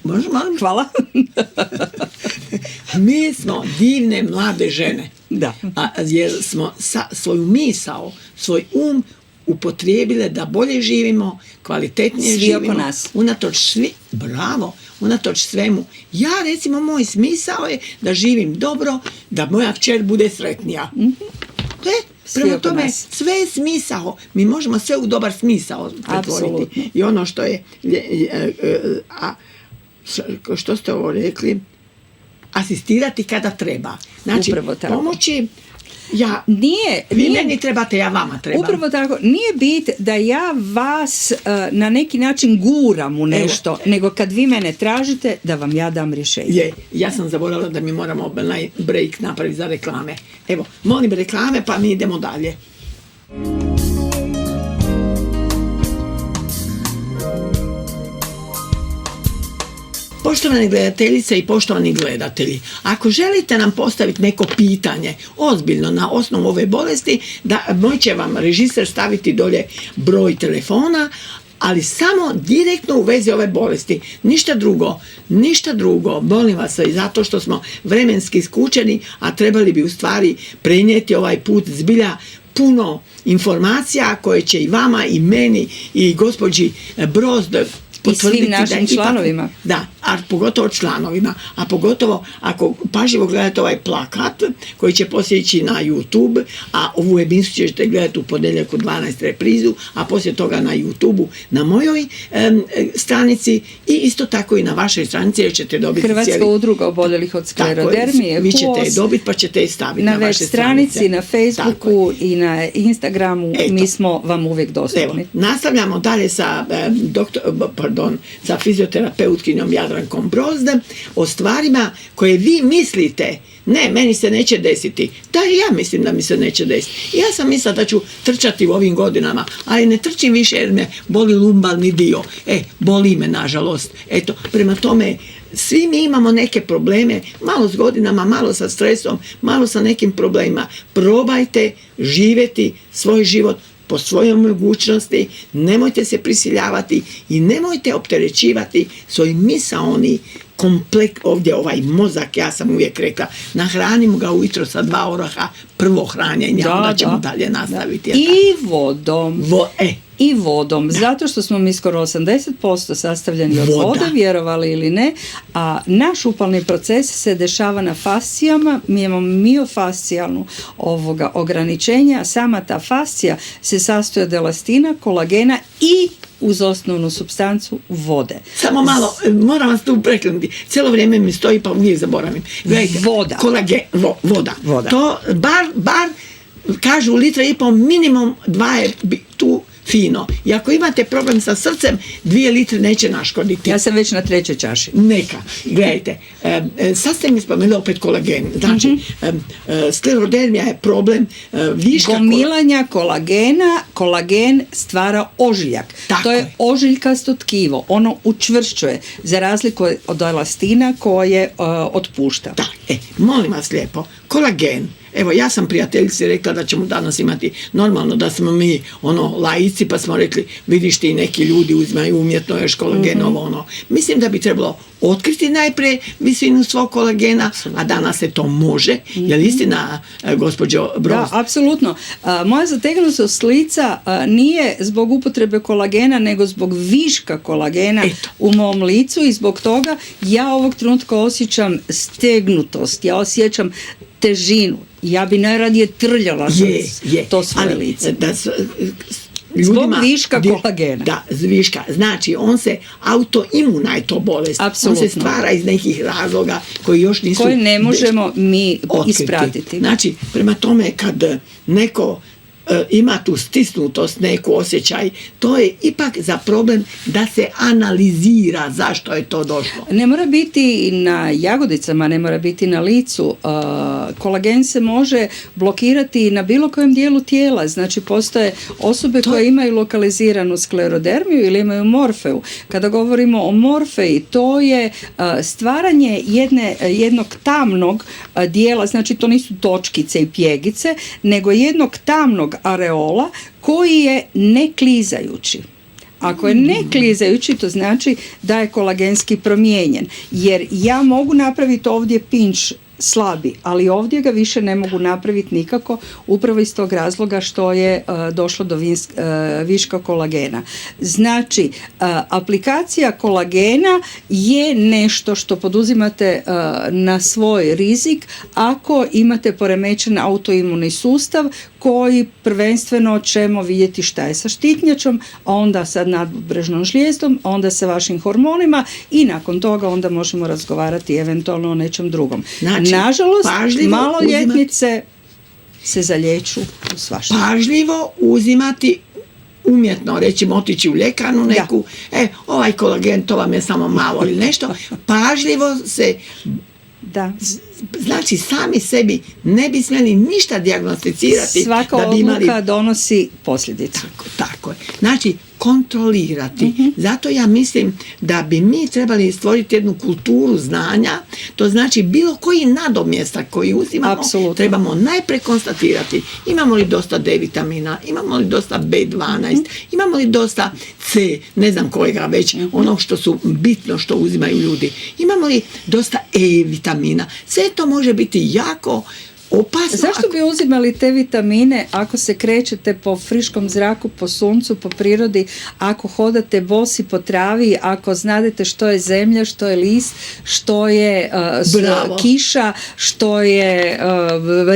Može malo? Hvala. Mi smo divne mlade žene. Da. Jer smo svoju misao, svoj upotrijebile da bolje živimo, kvalitetnije Svi živimo. oko nas. Unatoč svemu. Ja recimo, moj smisao je da živim dobro, da moja kćer bude sretnija. Prema tome, nas. sve je smisao. Mi možemo sve u dobar smisao pretvoriti. Apsolutno. I ono što je... što ste ovo rekli? Asistirati kada treba. Znači, Upravo tako. pomoći... Vi meni trebate, ja vama trebam. Upravo tako. Nije bit da ja vas na neki način guram u nešto, nego kad vi mene tražite, da vam ja dam rješenje. Ja sam zaboravila da mi moramo break napraviti za reklame. Evo, molim reklame, pa mi idemo dalje. Poštovane gledateljice i poštovani gledatelji, ako želite nam postaviti neko pitanje ozbiljno na osnovu ove bolesti, moj će vam režiser staviti dolje broj telefona, ali samo direktno u vezi ove bolesti. Ništa drugo, molim vas, i zato što smo vremenski skučeni, a trebali bi u stvari prenijeti ovaj put zbilja puno informacija koje će i vama i meni i gospođi Brozd i svim našim članovima. Da, a pogotovo članovima, a pogotovo ako pažljivo gledate ovaj plakat koji će poslije ići na YouTube, a ovu emisiju ćete gledati u ponedjeljak u 12 reprizu, a poslije toga na YouTube-u, na mojoj stranici i isto tako i na vašoj stranici, jer ćete dobiti Cijeli... Hrvatska udruga oboljelih od sklerodermije. Vi ćete je dobiti, pa ćete je staviti na vaše stranici, na Facebooku i na Instagramu. Mi smo vam uvijek dostupni. Evo, nastavljamo dalje sa sa fizioterapeutkinjom Jadrankom Brozd o stvarima koje vi mislite, ne, meni se neće desiti. Da, i ja mislim da mi se neće desiti. Ja sam mislila da ću trčati u ovim godinama, ali ne trčim više jer me boli lumbalni dio. Boli me, nažalost. Eto, prema tome, svi mi imamo neke probleme, malo s godinama, malo sa stresom, malo sa nekim problemima. Probajte živjeti svoj život po svojoj mogućnosti, nemojte se prisiljavati i nemojte opterećivati svoj misaoni kompleks, ovdje ovaj mozak, ja sam uvijek rekla, nahranimo ga ujutro sa 2 oraha, prvo hranjenje, onda ćemo dalje nastaviti. I vodom. I vodom, zato što smo mi skoro 80% sastavljeni od vode, vjerovali ili ne, a naš upalni proces se dešava na fascijama, mi imamo miofascijalnu ograničenja, a sama ta fascija se sastoji od elastina, kolagena i uz osnovnu supstancu vode. Samo malo, moram vas tu prekinuti. Cijelo vrijeme mi stoji, pa uvijek zaboravim. Gledajte, voda. Voda. To bar kažu 1,5 litra, minimum 2 je tu fino. I ako imate problem sa srcem, 2 litre neće naškoditi. Ja sam već na 3. čaši. Neka. Gledajte, sad ste mi spomenuli opet kolagen. Znači, sklerodermija je problem viška... Gomilanja kolagena, kolagen stvara ožiljak. To je ožiljkasto tkivo. Ono učvršćuje, za razliku od elastina koje otpušta. Da, molim vas lijepo, kolagen. Evo, ja sam prijateljici rekla da ćemo danas imati, normalno da smo mi laici, pa smo rekli, vidiš ti, neki ljudi uzmaju umjetno još kolagenovo, Mislim da bi trebalo otkriti najprije visinu svog kolagena, a danas se to može. Je li istina, gospođo Brozd? Da, apsolutno. Moja zategnutost lica nije zbog upotrebe kolagena, nego zbog viška kolagena u mom licu i zbog toga ja ovog trenutka osjećam stegnutost, ja osjećam težinu. Ja bi najradije trljala to svoje lice. Zbog viška kolagena. Da, viška. Znači, on se autoimuna je to bolest. Apsolutno. On se stvara iz nekih razloga koji još nisu... Koje ne možemo mi otkriti. ispratiti. Znači, prema tome kad neko ima tu stisnutost, neku osjećaj, to je ipak za problem da se analizira zašto je to došlo. Ne mora biti na jagodicama, ne mora biti na licu. Kolagen se može blokirati na bilo kojem dijelu tijela. Znači, postoje osobe koje imaju lokaliziranu sklerodermiju ili imaju morfeu. Kada govorimo o morfeji, to je stvaranje jednog tamnog dijela, znači to nisu točkice i pjegice, nego jednog tamnog areola koji je neklizajući. Ako je neklizajući, to znači da je kolagenski promijenjen. Jer ja mogu napraviti ovdje pinč slabi, ali ovdje ga više ne mogu napraviti nikako, upravo iz tog razloga što je došlo do viška kolagena. Znači, aplikacija kolagena je nešto što poduzimate na svoj rizik ako imate poremećen autoimuni sustav koji prvenstveno ćemo vidjeti šta je sa štitnjačom, a onda sa nadbrežnom žlijezdom, a onda sa vašim hormonima i nakon toga onda možemo razgovarati eventualno o nečem drugom. Znači, nažalost, maloljetnice se zalječu u svašta. Pažljivo uzimati, umjetno, recimo otići u ljekarnu neku, ovaj kolagen, to vam je samo malo ili nešto, pažljivo se... Da. Znači, sami sebi ne bi smjeli ništa dijagnosticirati. Svaka da bi odluka donosi posljedicu. Tako je. Znači, kontrolirati. Zato ja mislim da bi mi trebali stvoriti jednu kulturu znanja, to znači bilo koji nadomjestak koji uzimamo, trebamo najprije konstatirati imamo li dosta D vitamina, imamo li dosta B12, imamo li dosta C, ne znam kojega već, ono što su bitno što uzimaju ljudi, imamo li dosta E vitamina. Sve to može biti jako opasno. Zašto bi uzimali te vitamine ako se krećete po friškom zraku, po suncu, po prirodi, ako hodate bosi po travi, ako znadete što je zemlja, što je list, što je kiša, što je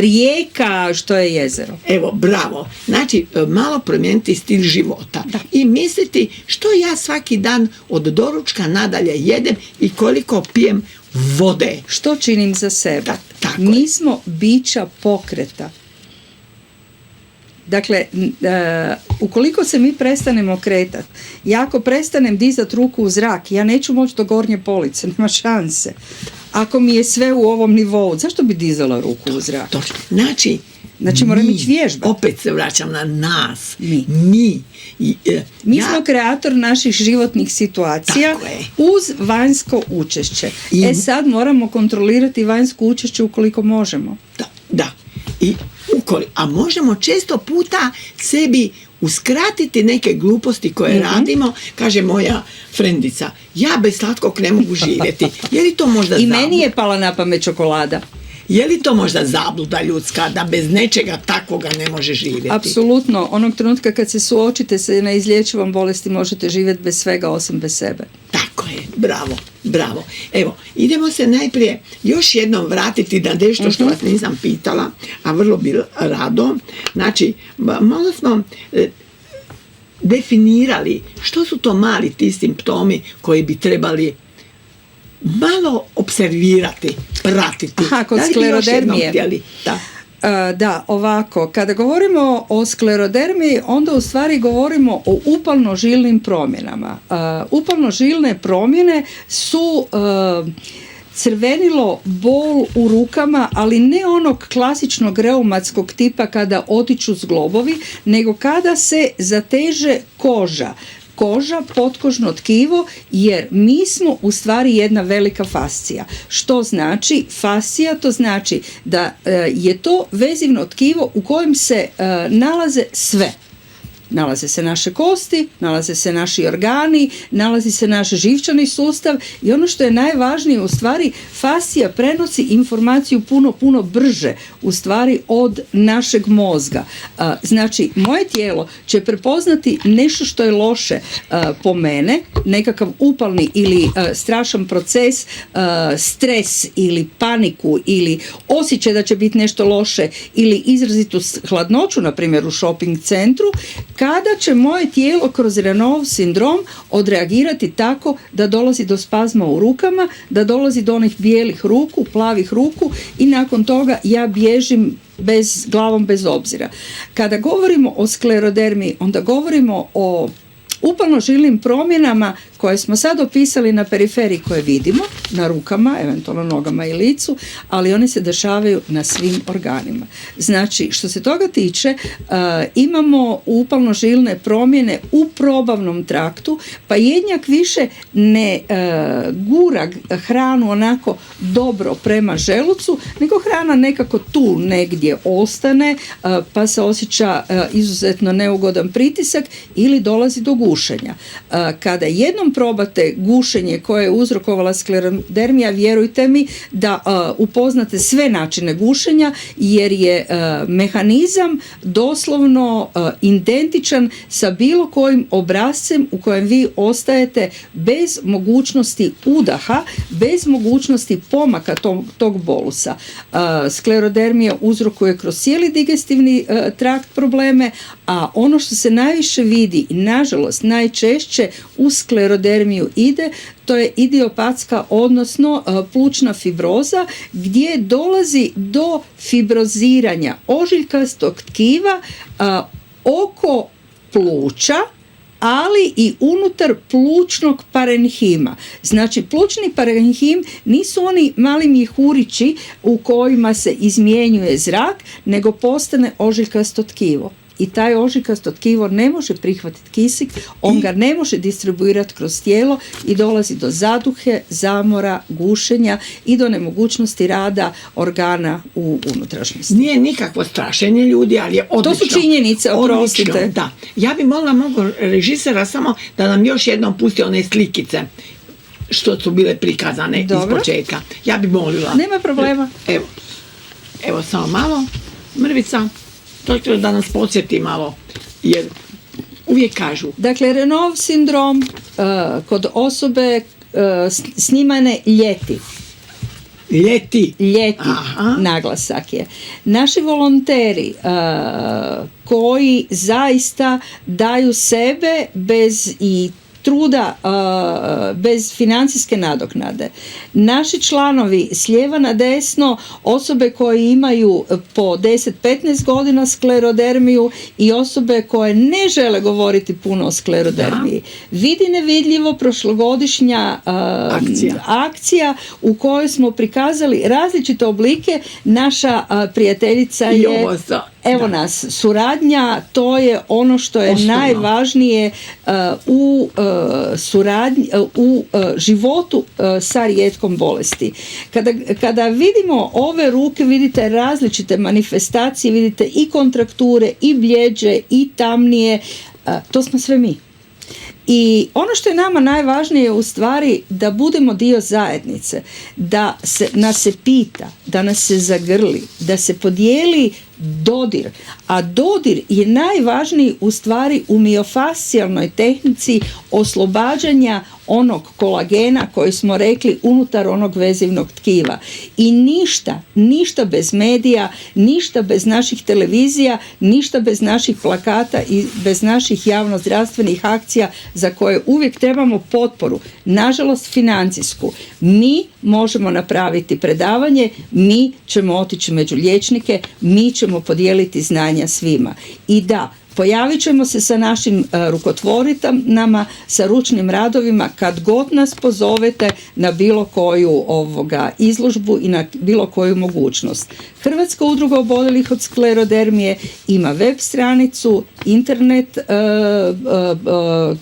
rijeka, što je jezero? Evo, bravo. Znači, malo promijeniti stil života. I misliti što ja svaki dan od doručka nadalje jedem i koliko pijem vode. Što činim za sebe? Mi smo bića pokreta. Dakle, ukoliko se mi prestanemo kretati, ja ako prestanem dizati ruku u zrak, ja neću moći do gornje police, nema šanse. Ako mi je sve u ovom nivou, zašto bi dizala ruku u zrak? Točno. Znači moram ići vježbati. Opet se vraćam na nas. Mi smo kreator naših životnih situacija uz vanjsko učešće. Sad moramo kontrolirati vanjsko učešće ukoliko možemo. Da. A možemo često puta sebi uskratiti neke gluposti koje radimo. Kaže moja frendica, ja bez slatkog ne mogu živjeti. Je li to možda I meni je pala na pamet čokolada. Je li to možda zabluda ljudska da bez nečega takvoga ne može živjeti? Apsolutno. Onog trenutka kad se suočite sa neizlječivom bolesti možete živjeti bez svega osim bez sebe. Tako je. Bravo. Evo, idemo se najprije još jednom vratiti na nešto što vas nisam pitala, a vrlo bi rado. Znači, malo smo definirali što su to mali ti simptomi koji bi trebali malo observirati, pratiti. Kod sklerodermije. Da, ovako, kada govorimo o sklerodermiji, onda u stvari govorimo o upalno-žilnim promjenama. Upalno-žilne promjene su crvenilo, bol u rukama, ali ne onog klasičnog reumatskog tipa kada otiču zglobovi, nego kada se zateže koža, potkožno tkivo, jer mi smo u stvari jedna velika fascija. Što znači fascija? To znači da je to vezivno tkivo u kojem se nalaze sve. Nalaze se naše kosti, nalaze se naši organi, nalazi se naš živčani sustav i ono što je najvažnije, u stvari fascija prenosi informaciju puno brže u stvari od našeg mozga. Znači, moje tijelo će prepoznati nešto što je loše po mene, nekakav upalni ili strašan proces, stres ili paniku ili osjećaj da će biti nešto loše ili izrazitu hladnoću, na primjer u shopping centru. kada će moje tijelo kroz Renault sindrom odreagirati tako da dolazi do spazma u rukama, da dolazi do onih bijelih ruku, plavih ruku i nakon toga ja bježim glavom bez obzira. Kada govorimo o sklerodermiji, onda govorimo o upalno-žilnim promjenama koje smo sad opisali na periferiji koje vidimo, na rukama, eventualno nogama i licu, ali one se dešavaju na svim organima. Znači, što se toga tiče, imamo upalno-žilne promjene u probavnom traktu, pa jednjak više ne gura hranu onako dobro prema želucu, nego hrana nekako tu negdje ostane, pa se osjeća izuzetno neugodan pritisak ili dolazi do gušenja. Kada jednom probate gušenje koje je uzrokovala sklerodermija, vjerujte mi da upoznate sve načine gušenja, jer je mehanizam doslovno identičan sa bilo kojim obrascem u kojem vi ostajete bez mogućnosti udaha, bez mogućnosti pomaka tog bolusa. Sklerodermija uzrokuje kroz cijeli digestivni trakt probleme, a ono što se najviše vidi i nažalost najčešće u sklerodermiju ide, to je idiopatska, odnosno plućna fibroza, gdje dolazi do fibroziranja ožiljkastog tkiva oko pluća, ali i unutar plućnog parenhima. Znači, plućni parenhim nisu oni mali mjehurići u kojima se izmjenjuje zrak, nego postane ožiljkasto tkivo. I taj ožiljkasto tkivo ne može prihvatiti kisik, on ga ne može distribuirati kroz tijelo i dolazi do zaduhe, zamora, gušenja i do nemogućnosti rada organa u unutrašnjosti. Nije nikakvo strašenje ljudi, ali je odlično. To su činjenice, oprostite. Da. Ja bi molila režisera samo da nam još jednom pusti one slikice što su bile prikazane iz početka. Ja bi molila. Nema problema. Evo samo malo. Mrvica. To da nas podsjeti malo, jer uvijek kažu. Dakle, Renault sindrom kod osobe snimane ljeti. Aha. Naglasak je. Naši volonteri koji zaista daju sebe bez i truda, bez financijske nadoknade. Naši članovi s lijeva na desno, osobe koje imaju po 10-15 godina sklerodermiju i osobe koje ne žele govoriti puno o sklerodermiji. Vidi nevidljivo prošlogodišnja akcija u kojoj smo prikazali različite oblike. Naša prijateljica je... Evo nas, suradnja, to je ono što je najvažnije u životu sa rijetkom bolesti. Kada vidimo ove ruke, vidite različite manifestacije, vidite i kontrakture, i bljeđe, i tamnije, to smo sve mi. I ono što je nama najvažnije je u stvari da budemo dio zajednice, da nas se pita, da nas se zagrli, da se podijeli dodir, a dodir je najvažniji u stvari u miofascijalnoj tehnici oslobađanja onog kolagena koji smo rekli unutar onog vezivnog tkiva. I ništa bez medija, ništa bez naših televizija, ništa bez naših plakata i bez naših javnozdravstvenih akcija za koje uvijek trebamo potporu, nažalost financijsku. Mi možemo napraviti predavanje, mi ćemo otići među liječnike, mi ćemo podijeliti znanja svima. I da, pojavit ćemo se sa našim rukotvorinama, sa ručnim radovima kad god nas pozovete na bilo koju izložbu i na bilo koju mogućnost. Hrvatska udruga oboljelih od sklerodermije ima web stranicu, internet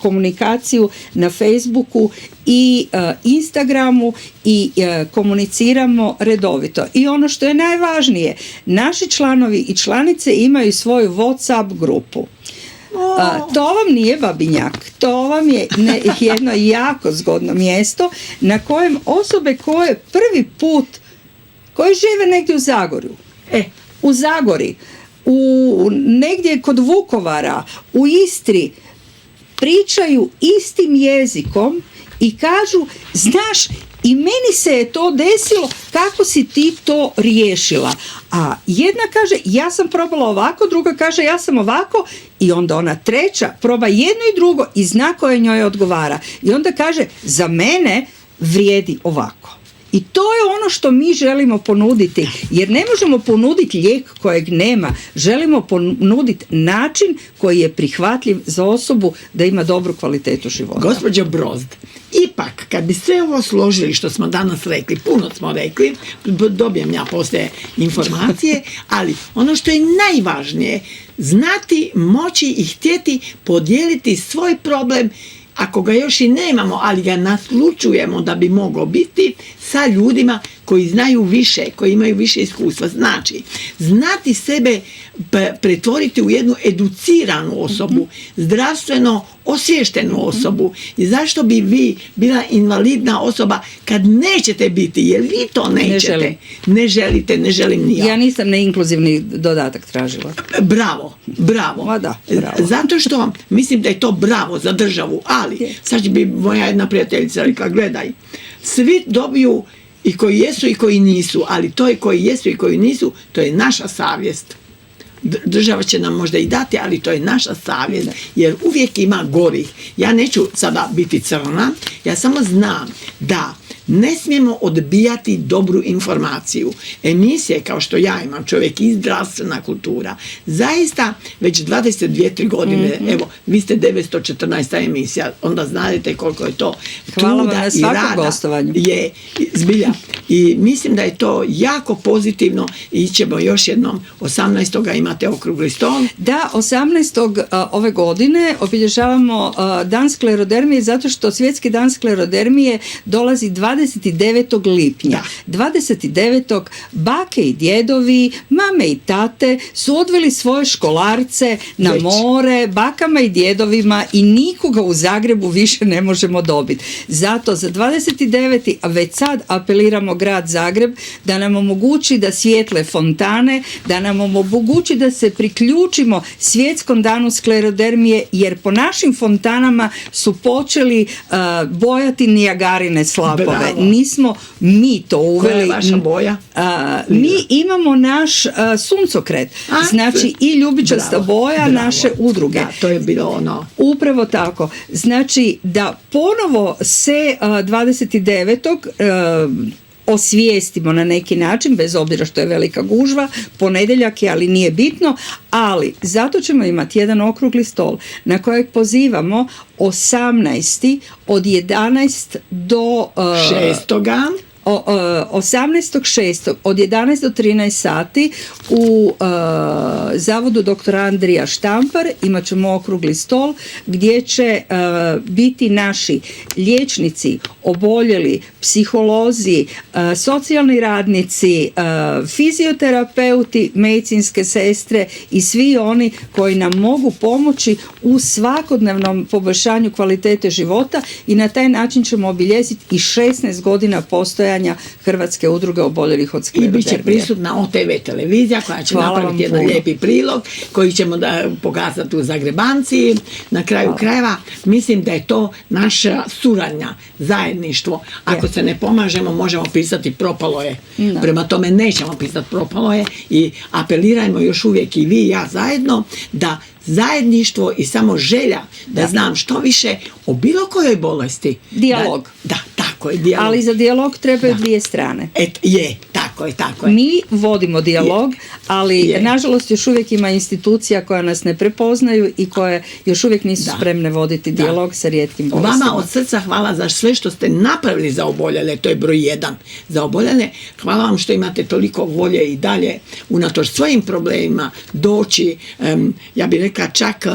komunikaciju na Facebooku i Instagramu i komuniciramo redovito. I ono što je najvažnije, naši članovi i članice imaju svoju WhatsApp grupu. To vam nije Babinjak, to vam je jedno jako zgodno mjesto na kojem osobe koje prvi put, koje žive negdje u Zagorju, u Zagori, negdje kod Vukovara, u Istri, pričaju istim jezikom i kažu, znaš, i meni se je to desilo, kako si ti to riješila? A jedna kaže, ja sam probala ovako, druga kaže, ja sam ovako, i onda ona treća proba jedno i drugo i zna koje njoj odgovara. I onda kaže, za mene vrijedi ovako. I to je ono što mi želimo ponuditi, jer ne možemo ponuditi lijek kojeg nema, želimo ponuditi način koji je prihvatljiv za osobu da ima dobru kvalitetu života. Gospođo Brozd, ipak kad bi sve ovo složili što smo danas rekli, puno smo rekli, dobijem ja poslije informacije, ali ono što je najvažnije, znati, moći i htjeti podijeliti svoj problem, ako ga još i nemamo, ali ga naslučujemo da bi moglo biti, sa ljudima koji znaju više, koji imaju više iskustva. Znači, znati sebe pretvoriti u jednu educiranu osobu, zdravstveno osviještenu osobu. I zašto bi vi bila invalidna osoba kad nećete biti, jer vi to nećete. Ne želite, ne želim ni ja. Ja nisam na inkluzivni dodatak tražila. Bravo. Ma da, bravo. Zato što mislim da je to bravo za državu, ali sad bi moja jedna prijateljica rekla, gledaj, svi dobiju i koji jesu i koji nisu, ali to je koji jesu i koji nisu, to je naša savjest. Država će nam možda i dati, ali to je naša savjest, jer uvijek ima gorih. Ja neću sada biti crna, ja samo znam da ne smijemo odbijati dobru informaciju. Emisije kao što ja imam, čovjek i zdravstvena kultura, zaista već 22-3 godine, evo, vi ste 914. emisija, onda znate koliko je to Hvala truda vam na i svakom rada. gostovanju. Je, zbilja. I mislim da je to jako pozitivno i ćemo još jednom 18. imate okrugli stol. Da, 18. ove godine obilježavamo dan sklerodermije zato što Svjetski dan sklerodermije dolazi 29. lipnja. 29. bake i djedovi, mame i tate su odveli svoje školarce na more, bakama i djedovima, i nikoga u Zagrebu više ne možemo dobiti. Zato za 29. a već sad apeliramo grad Zagreb da nam omogući da svijetle fontane, da nam omogući da se priključimo Svjetskom danu sklerodermije, jer po našim fontanama su počeli bojati Nijagarine slapove. Bravo. Nismo mi to uveli. Koja je vaša boja? Mi imamo naš suncokret, znači i ljubičasta boja naše udruge. Da, to je bilo ono. Upravo tako. Znači da ponovo se 29. osvijestimo na neki način, bez obzira što je velika gužva, ponedjeljak je, ali nije bitno, ali zato ćemo imati jedan okrugli stol na kojeg pozivamo 18. od 11 do 6. 18.6. od 11 do 13 sati u Zavodu dr. Andrija Štampar imat ćemo okrugli stol gdje će biti naši liječnici, oboljeli, psiholozi, socijalni radnici, fizioterapeuti, medicinske sestre i svi oni koji nam mogu pomoći u svakodnevnom poboljšanju kvalitete života, i na taj način ćemo obilježiti i 16 godina postojanja Hrvatske udruge oboljelih od sklerodermije. I bit će prisutna OTV televizija koja će napraviti jedan lijepi prilog koji ćemo pokazati u Zagrebanciji. Na kraju krajeva mislim da je to naša suradnja, zajedništvo. Ako se ne pomažemo, možemo pisati propalo je. Prema tome nećemo pisati propalo je, i apelirajmo još uvijek i vi i ja zajedno da zajedništvo i samo želja da znam što više o bilo kojoj bolesti. Dijalog. Da, tako je, dijalog. Ali za dijalog trebaju dvije strane. Tako je. Mi vodimo dijalog, ali nažalost još uvijek ima institucija koja nas ne prepoznaju i koje još uvijek nisu spremne voditi dijalog sa rijetkim bolestima. Vama od srca hvala za sve što ste napravili za oboljele, to je broj 1 za oboljele. Hvala vam što imate toliko volje i dalje unatoč svojim problemima doći, ja bih rekla čak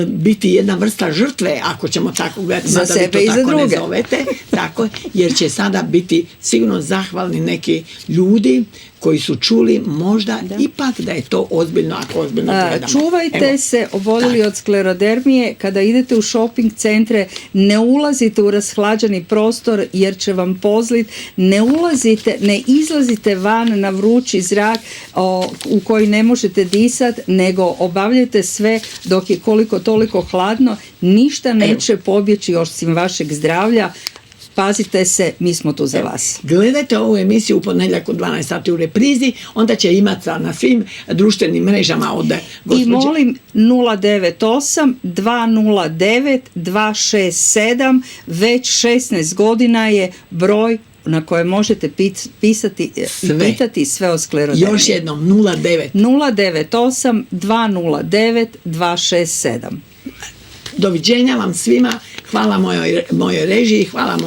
biti jedna vrsta žrtve, ako ćemo tako gledati, za sebe i za druge. Ne zovete, tako, jer će sada biti sigurno zahvalni neki ljudi koji su čuli možda ipak da je to ozbiljno ako ozbiljno gledamo. Čuvajte Evo, se, oboljeli od sklerodermije, kada idete u shopping centre, ne ulazite u rashlađeni prostor jer će vam pozlit, ne izlazite van na vrući zrak u koji ne možete disati, nego obavljajte sve dok je koliko toliko hladno, ništa neće pobjeći osim vašeg zdravlja. Pazite se, mi smo tu za vas. Gledajte ovu emisiju u ponedjeljak u 12 sati u reprizi, onda će imati na svim društvenim mrežama od gospođe. I molim 098 209 267, već 16 godina je broj na koje možete pisati i pitati sve o sklerodermiji. Još jednom, 098 209 267. Doviđenja vam svima, hvala mojoj režiji, hvala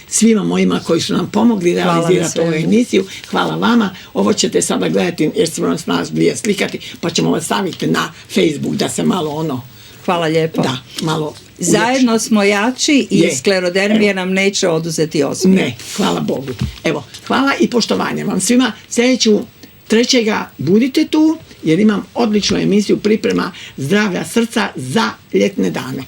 svima mojima koji su nam pomogli realizirati ovu emisiju, hvala vama. Ovo ćete sada gledati jer ćemo nas dvije slikati, pa ćemo vas staviti na Facebook da se malo Hvala lijepo. Da, malo zajedno smo jači i sklerodermija nam neće oduzeti osmijeh. Ne, hvala Bogu. Evo, hvala i poštovanje vam svima. Sljedeću 3. budite tu jer imam odličnu emisiju priprema zdravlja srca za ljetne dane.